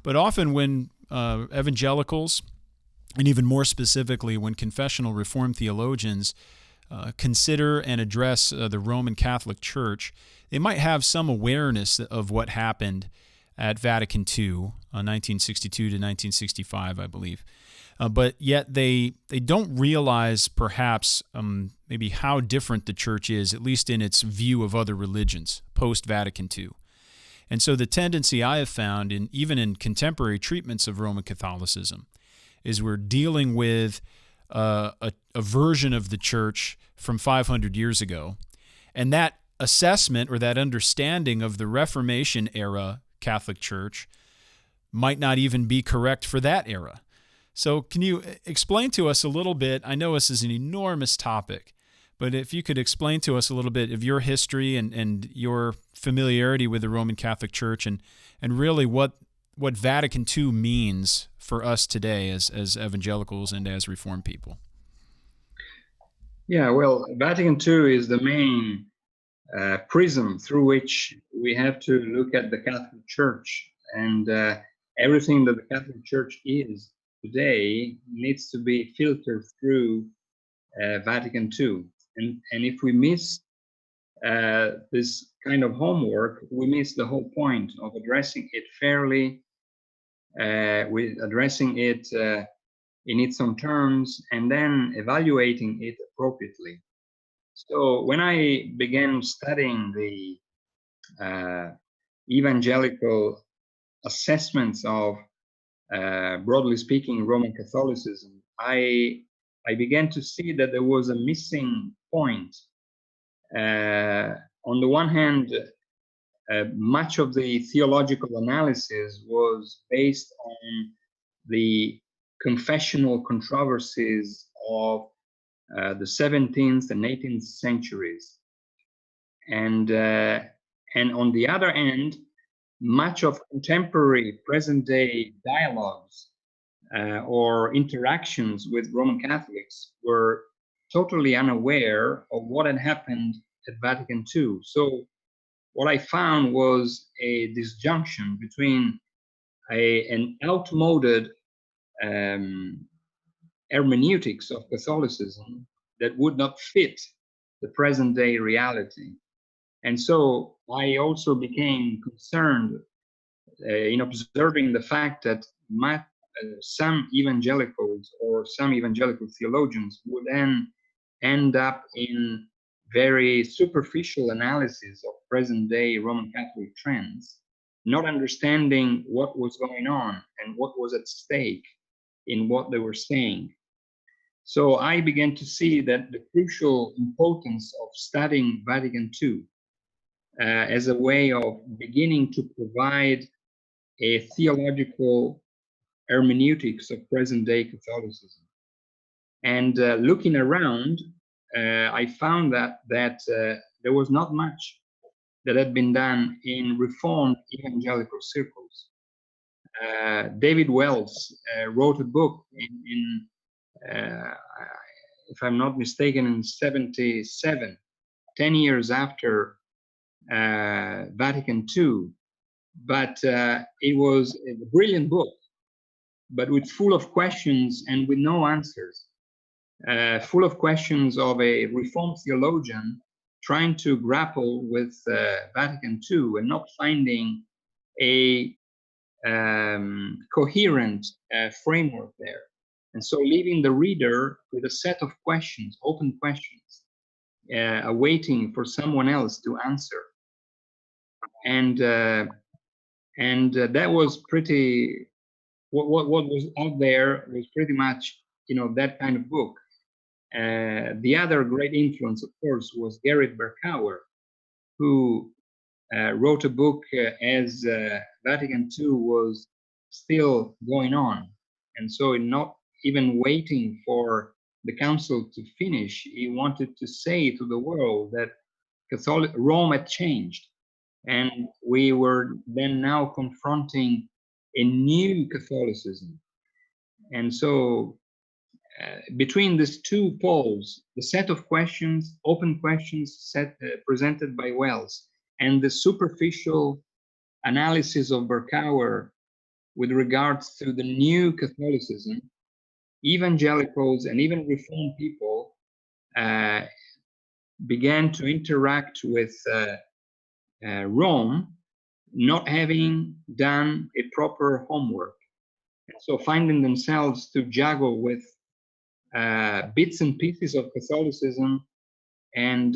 But often when evangelicals, and even more specifically when confessional Reformed theologians consider and address the Roman Catholic Church, they might have some awareness of what happened at Vatican II, 1962 to 1965, I believe. But yet they don't realize perhaps maybe how different the church is, at least in its view of other religions, post-Vatican II. And so the tendency I have found, even in contemporary treatments of Roman Catholicism, is we're dealing with a version of the church from 500 years ago. And that assessment or that understanding of the Reformation era Catholic Church might not even be correct for that era. So can you explain to us a little bit? I know this is an enormous topic, but if you could explain to us a little bit of your history and your familiarity with the Roman Catholic Church and really what Vatican II means for us today as evangelicals and as Reformed people. Yeah, well, Vatican II is the main prism through which we have to look at the Catholic Church, and everything that the Catholic Church is today needs to be filtered through Vatican II. And if we miss this kind of homework, we miss the whole point of addressing it fairly, with addressing it in its own terms, and then evaluating it appropriately. So when I began studying the evangelical assessments of, broadly speaking, Roman Catholicism, I began to see that there was a missing point. On the one hand, much of the theological analysis was based on the confessional controversies of the 17th and 18th centuries. And on the other end, much of contemporary present-day dialogues or interactions with Roman Catholics were totally unaware of what had happened at Vatican II. So what I found was a disjunction between an outmoded hermeneutics of Catholicism that would not fit the present-day reality. And so I also became concerned in observing the fact that some evangelicals or some evangelical theologians would then end up in very superficial analysis of present-day Roman Catholic trends, not understanding what was going on and what was at stake in what they were saying. So I began to see that the crucial importance of studying Vatican II as a way of beginning to provide a theological hermeneutics of present-day Catholicism. And looking around, I found that there was not much that had been done in Reformed evangelical circles. David Wells wrote a book in if I'm not mistaken, in 77, 10 years after Vatican II. But it was a brilliant book, but with full of questions and with no answers. Full of questions of a Reformed theologian trying to grapple with Vatican II and not finding a coherent framework there. And so leaving the reader with a set of questions, open questions, awaiting for someone else to answer. And that was pretty, what was out there was pretty much, that kind of book. The other great influence, of course, was Gerrit Berkouwer, who wrote a book as Vatican II was still going on. And so not even waiting for the council to finish, he wanted to say to the world that Rome had changed. And we were then now confronting a new Catholicism. And so between these two poles, the set of questions, open questions presented by Wells, and the superficial analysis of Berkouwer with regards to the new Catholicism, evangelicals and even Reformed people began to interact with Rome, not having done a proper homework. And so finding themselves to juggle with bits and pieces of Catholicism and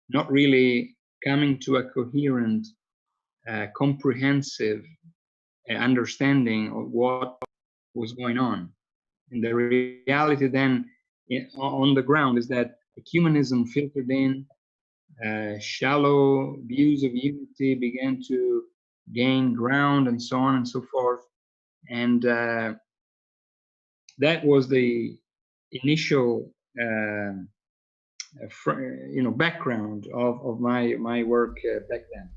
not really coming to a coherent, comprehensive understanding of what was going on. And the reality then on the ground is that ecumenism filtered in, shallow views of unity began to gain ground, and so on and so forth. And that was the initial background of my work back then.